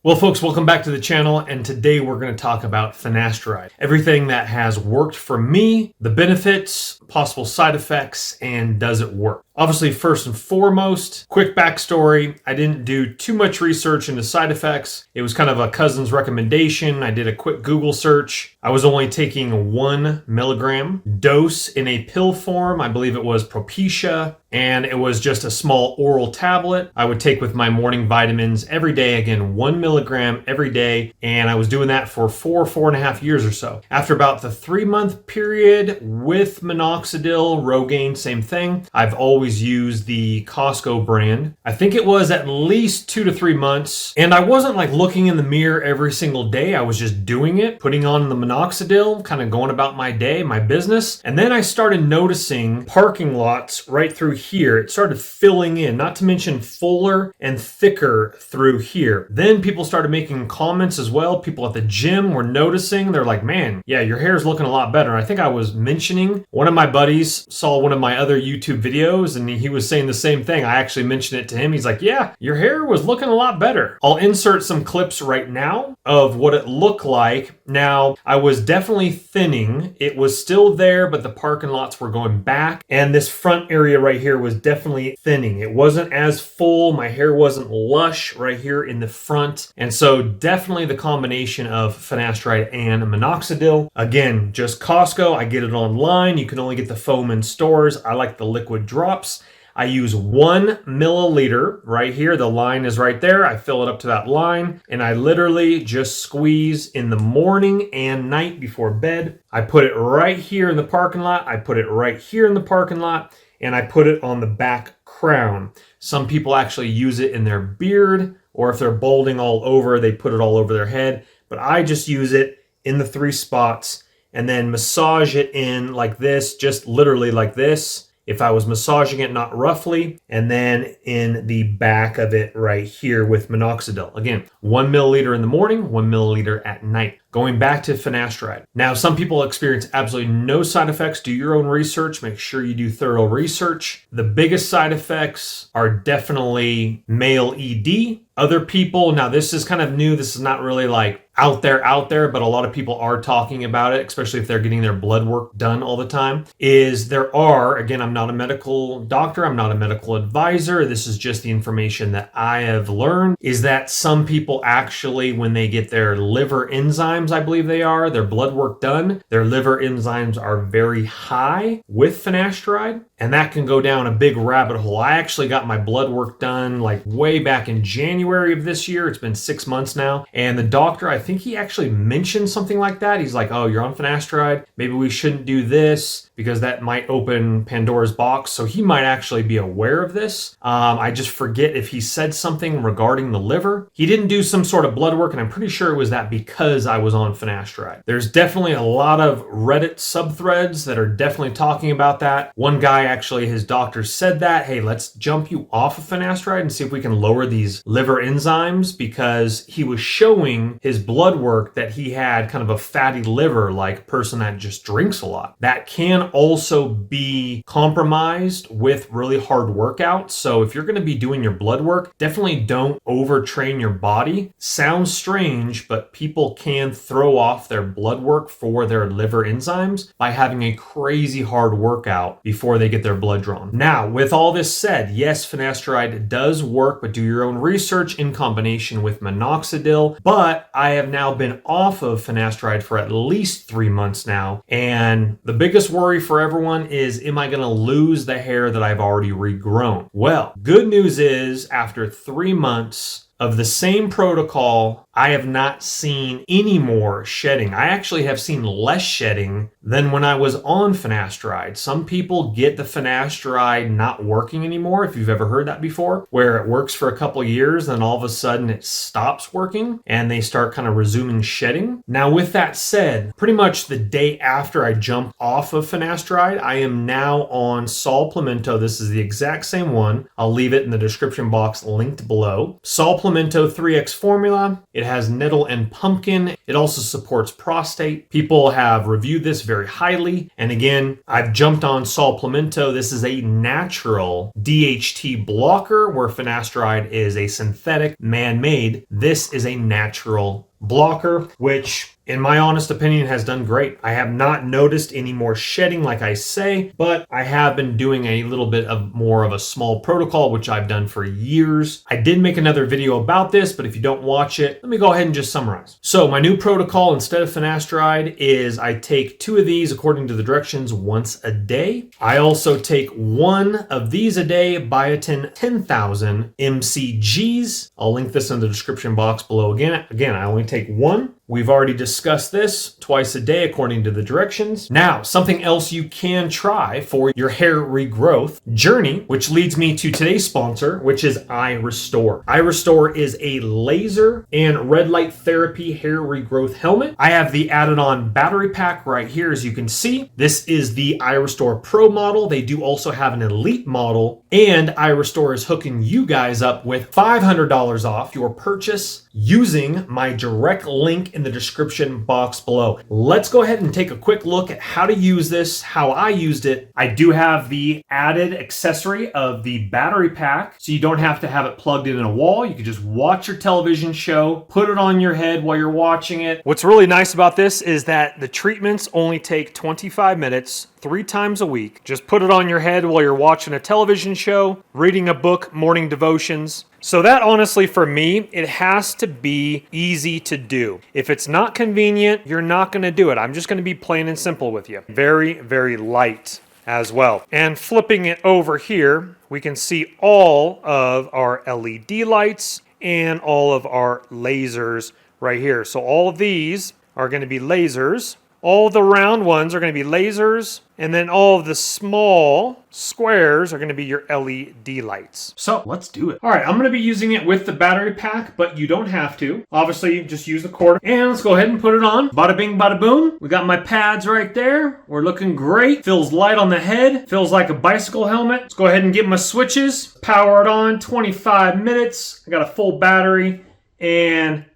Well, folks, welcome back to the channel, and today we're going to talk about Finasteride. Everything that has worked for me, the benefits, possible side effects, and does it work? Obviously, first and foremost, quick backstory. I didn't do too much research into side effects. It was kind of a cousin's recommendation. I did a quick Google search. I was only taking 1 milligram dose in a pill form. I believe it was Propecia, and it was just a small oral tablet I would take with my morning vitamins every day. Again, 1 milligram every day. And I was doing that for 4.5 years or so. After about the 3-month period with minoxidil, Rogaine, same thing. I've always used the Costco brand. I think it was at least 2 to 3 months. And I wasn't like looking in the mirror every single day. I was just doing it, putting on the minoxidil, kind of going about my day, my business. And then I started noticing parking lots right through here. It started filling in, not to mention fuller and thicker through here. Then people started making comments as well. People at the gym were noticing. They're like, man, yeah, your hair's looking a lot better. I think I was mentioning, one of my buddies saw one of my other YouTube videos and he was saying the same thing. I actually mentioned it to him. He's like, yeah, your hair was looking a lot better. I'll insert some clips right now of what it looked like. Now, I was definitely thinning. It was still there, but the parking lots were going back. And this front area right here was definitely thinning. It wasn't as full. My hair wasn't lush right here in the front. And so definitely the combination of Finasteride and minoxidil. Again, just Costco. I get it online. You can only get the foam in stores. I like the liquid drops. I use 1 milliliter right here. The line is right there. I fill it up to that line and I literally just squeeze in the morning and night before bed. I put it right here in the parking lot. I put it right here in the parking lot and I put it on the back crown. Some people actually use it in their beard, or if they're balding all over, they put it all over their head. But I just use it in the 3 spots and then massage it in like this, just literally like this. If I was massaging it, not roughly, and then in the back of it right here with minoxidil. Again, 1 milliliter in the morning, 1 milliliter at night. Going back to Finasteride. Now, some people experience absolutely no side effects. Do your own research. Make sure you do thorough research. The biggest side effects are definitely male ED. Other people, now this is kind of new. This is not really like out there, but a lot of people are talking about it, especially if they're getting their blood work done all the time, is there are, again, I'm not a medical doctor. I'm not a medical advisor. This is just the information that I have learned, is that some people actually, when they get their liver enzymes, I believe they are, their blood work done, their liver enzymes are very high with Finasteride, and that can go down a big rabbit hole. I actually got my blood work done like way back in January of this year. It's been 6 months now. And the doctor, I think he actually mentioned something like that. He's like, oh, you're on Finasteride. Maybe we shouldn't do this because that might open Pandora's box. So he might actually be aware of this. I just forget if he said something regarding the liver. He didn't do some sort of blood work, and I'm pretty sure it was that because I was on Finasteride. There's definitely a lot of Reddit subthreads that are definitely talking about that. One guy actually, his doctor said that, hey, let's jump you off of Finasteride and see if we can lower these liver enzymes, because he was showing his blood work that he had kind of a fatty liver, like person that just drinks a lot. That can also be compromised with really hard workouts. So if you're going to be doing your blood work, definitely don't overtrain your body. Sounds strange, but people can throw off their blood work for their liver enzymes by having a crazy hard workout before they get their blood drawn. Now, with all this said, yes, Finasteride does work, but do your own research in combination with minoxidil. But I have now been off of Finasteride for at least 3 months now. And the biggest worry for everyone is, am I going to lose the hair that I've already regrown? Well, good news is after 3 months of the same protocol, I have not seen any more shedding. I actually have seen less shedding than when I was on Finasteride. Some people get the Finasteride not working anymore, if you've ever heard that before, where it works for a couple years, then all of a sudden it stops working and they start kind of resuming shedding. Now, with that said, pretty much the day after I jumped off of Finasteride, I am now on Sol Pimento. This is the exact same one. I'll leave it in the description box linked below. Sol Pimento 3X formula. It It has nettle and pumpkin. It also supports prostate. People have reviewed this very highly. And again, I've jumped on Sol Pimento. This is a natural DHT blocker, where finasteride is a synthetic, man-made. This is a natural blocker, which in my honest opinion has done great. I have not noticed any more shedding like I say, but I have been doing a little bit of more of a small protocol, which I've done for years. I did make another video about this, but if you don't watch it, let me go ahead and just summarize. So my new protocol instead of finasteride is I take 2 of these according to the directions once a day. I also take 1 of these a day, biotin 10,000 mcgs. I'll link this in the description box below. Again, I only take 1. We've already discussed this, twice a day according to the directions. Now, something else you can try for your hair regrowth journey, which leads me to today's sponsor, which is iRestore. iRestore is a laser and red light therapy hair regrowth helmet. I have the added on battery pack right here, as you can see. This is the iRestore Pro model. They do also have an Elite model, and iRestore is hooking you guys up with $500 off your purchase using my direct link in the description box below. Let's go ahead and take a quick look at how to use this, how I used it. I do have the added accessory of the battery pack, so you don't have to have it plugged in a wall. You can just watch your television show, put it on your head while you're watching it. What's really nice about this is that the treatments only take 25 minutes, 3 times a week. Just put it on your head while you're watching a television show, reading a book, morning devotions. So that honestly for me, it has to be easy to do. If it's not convenient, you're not going to do it. I'm just going to be plain and simple with you. Very, very light as well. And flipping it over here, we can see all of our LED lights and all of our lasers right here. So all of these are going to be lasers. All the round ones are going to be lasers, and then all of the small squares are going to be your LED lights. So let's do it. All right, I'm going to be using it with the battery pack, but you don't have to. Obviously, just use the cord. And let's go ahead and put it on. Bada bing, bada boom. We got my pads right there. We're looking great. Feels light on the head. Feels like a bicycle helmet. Let's go ahead and get my switches. Power it on, 25 minutes. I got a full battery, and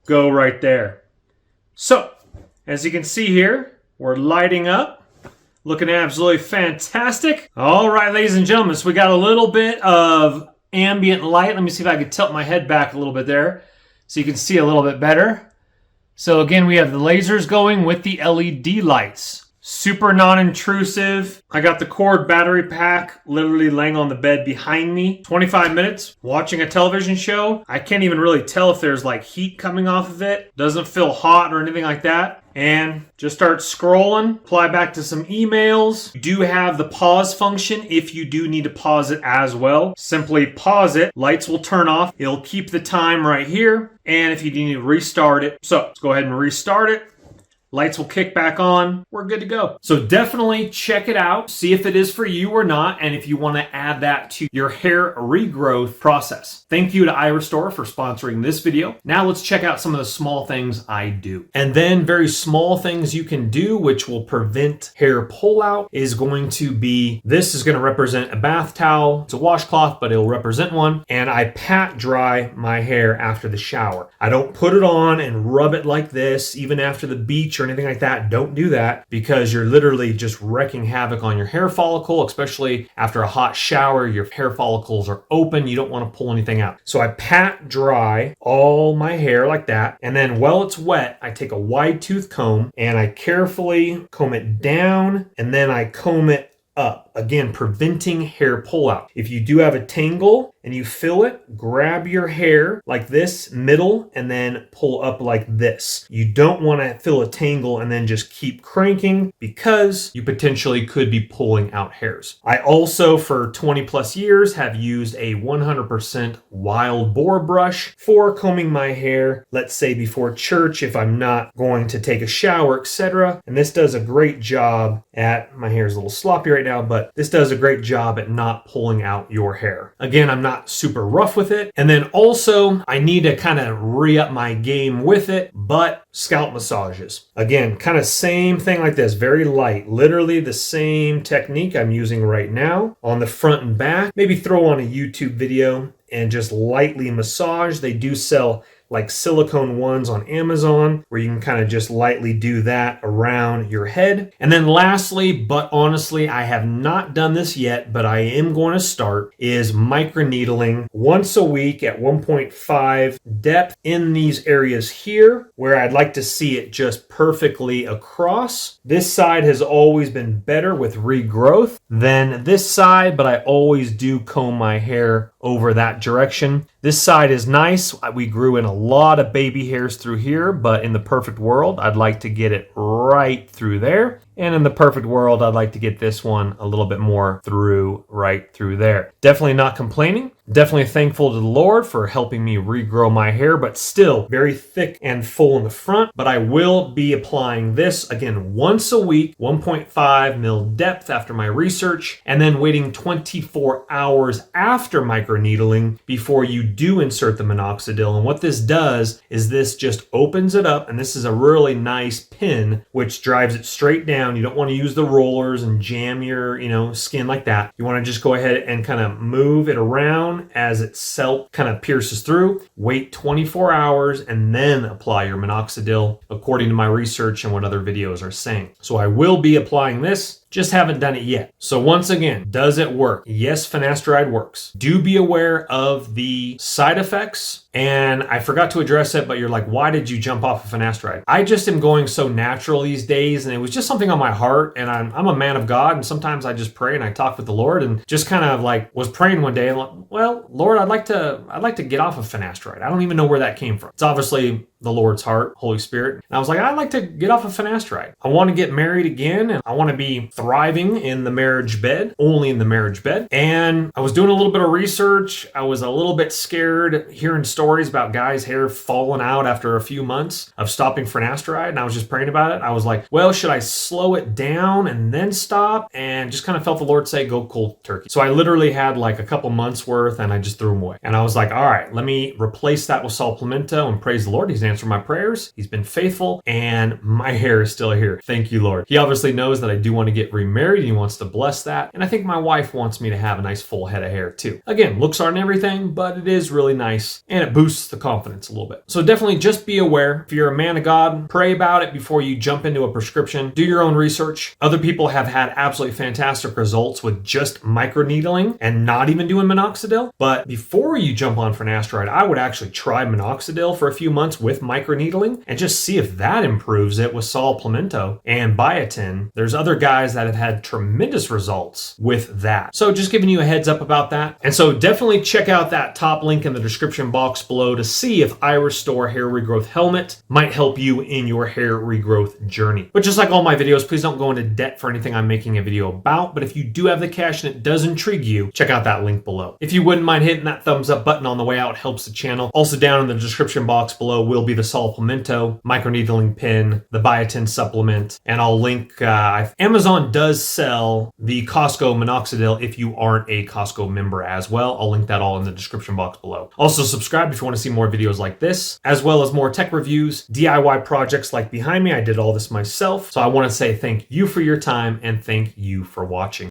go right there. So, as you can see here, we're lighting up, looking absolutely fantastic. All right, ladies and gentlemen, so we got a little bit of ambient light. Let me see if I can tilt my head back a little bit there so you can see a little bit better. So again, we have the lasers going with the LED lights. Super non-intrusive. I got the cord battery pack literally laying on the bed behind me. 25 minutes watching a television show. I can't even really tell if there's like heat coming off of it. Doesn't feel hot or anything like that. And just start scrolling, apply back to some emails. You do have the pause function if you do need to pause it as well. Simply pause it, lights will turn off. It'll keep the time right here. And if you need to restart it, so let's go ahead and restart it. Lights will kick back on. We're good to go. So definitely check it out. See if it is for you or not. And if you want to add that to your hair regrowth process. Thank you to iRestore for sponsoring this video. Now let's check out some of the small things I do. And then very small things you can do, which will prevent hair pullout, is going to be, this is going to represent a bath towel. It's a washcloth, but it'll represent one. And I pat dry my hair after the shower. I don't put it on and rub it like this, even after the beach or anything like that. Don't do that, because you're literally just wrecking havoc on your hair follicle, especially after a hot shower. Your hair follicles are open. You don't want to pull anything out. So I pat dry all my hair like that. And then while it's wet, I take a wide tooth comb and I carefully comb it down, and then I comb it up. Again, preventing hair pullout. If you do have a tangle and you feel it, grab your hair like this, middle, and then pull up like this. You don't want to feel a tangle and then just keep cranking, because you potentially could be pulling out hairs. I also, for 20 plus years, have used a 100% wild boar brush for combing my hair, let's say before church, if I'm not going to take a shower, etc. And this does a great job at, my hair is a little sloppy right now, but this does a great job at not pulling out your hair. Again, I'm not super rough with it. And then also, I need to kind of re-up my game with it, but scalp massages. Again, kind of same thing like this, very light. Literally the same technique I'm using right now on the front and back. Maybe throw on a YouTube video and just lightly massage. They do sell like silicone ones on Amazon where you can kind of just lightly do that around your head. And then lastly, but honestly, I have not done this yet, but I am going to start, is microneedling once a week at 1.5 depth in these areas here where I'd like to see it just perfectly across. This side has always been better with regrowth than this side, but I always do comb my hair over that direction. This side is nice. We grew in a lot of baby hairs through here, but in the perfect world, I'd like to get it right through there. And in the perfect world, I'd like to get this one a little bit more right through there. Definitely not complaining. Definitely thankful to the Lord for helping me regrow my hair, but still very thick and full in the front. But I will be applying this again once a week, 1.5 mil depth after my research, and then waiting 24 hours after microneedling before you do insert the minoxidil. And what this does is this just opens it up, and this is a really nice pin which drives it straight down. You don't want to use the rollers and jam your skin like that. You want to just go ahead and kind of move it around as itself kind of pierces through. Wait 24 hours and then apply your minoxidil according to my research and what other videos are saying. So I will be applying this. Just haven't done it yet. So once again, does it work? Yes, Finasteride works. Do be aware of the side effects. And I forgot to address it, but you're like, why did you jump off of Finasteride? I just am going so natural these days, and it was just something on my heart, and I'm a man of God, and sometimes I just pray and I talk with the Lord, and just kind of like was praying one day and like, well, Lord, I'd like to get off of Finasteride. I don't even know where that came from. It's obviously the Lord's heart, Holy Spirit. And I was like, I'd like to get off of Finasteride. I want to get married again, and I want to be thriving in the marriage bed, only in the marriage bed. And I was doing a little bit of research. I was a little bit scared hearing stories about guys' hair falling out after a few months of stopping Finasteride. And I was just praying about it. I was like, well, should I slow it down and then stop? And just kind of felt the Lord say, go cold turkey. So I literally had like a couple months worth, and I just threw them away. And I was like, all right, let me replace that with Saul Pimento, and praise the Lord. He's answered my prayers. He's been faithful, and my hair is still here. Thank you, Lord. He obviously knows that I do want to get remarried. He wants to bless that. And I think my wife wants me to have a nice full head of hair too. Again, looks aren't everything, but it is really nice, and it boosts the confidence a little bit. So definitely just be aware. If you're a man of God, pray about it before you jump into a prescription. Do your own research. Other people have had absolutely fantastic results with just microneedling and not even doing minoxidil. But before you jump on Finasteride, I would actually try minoxidil for a few months with microneedling and just see if that improves it with Saul Pimento and biotin. There's other guys that have had tremendous results with that. So just giving you a heads up about that. And so definitely check out that top link in the description box below to see if iRestore Hair Regrowth Helmet might help you in your hair regrowth journey. But just like all my videos, please don't go into debt for anything I'm making a video about. But if you do have the cash and it does intrigue you, check out that link below. If you wouldn't mind hitting that thumbs up button on the way out, helps the channel. Also down in the description box below will be the Saul Pimento microneedling pin, the biotin supplement, and I'll link, Amazon does sell the Costco minoxidil if you aren't a Costco member as well. I'll link that all in the description box below. Also subscribe if you want to see more videos like this, as well as more tech reviews, DIY projects like behind me. I did all this myself. So I want to say thank you for your time and thank you for watching.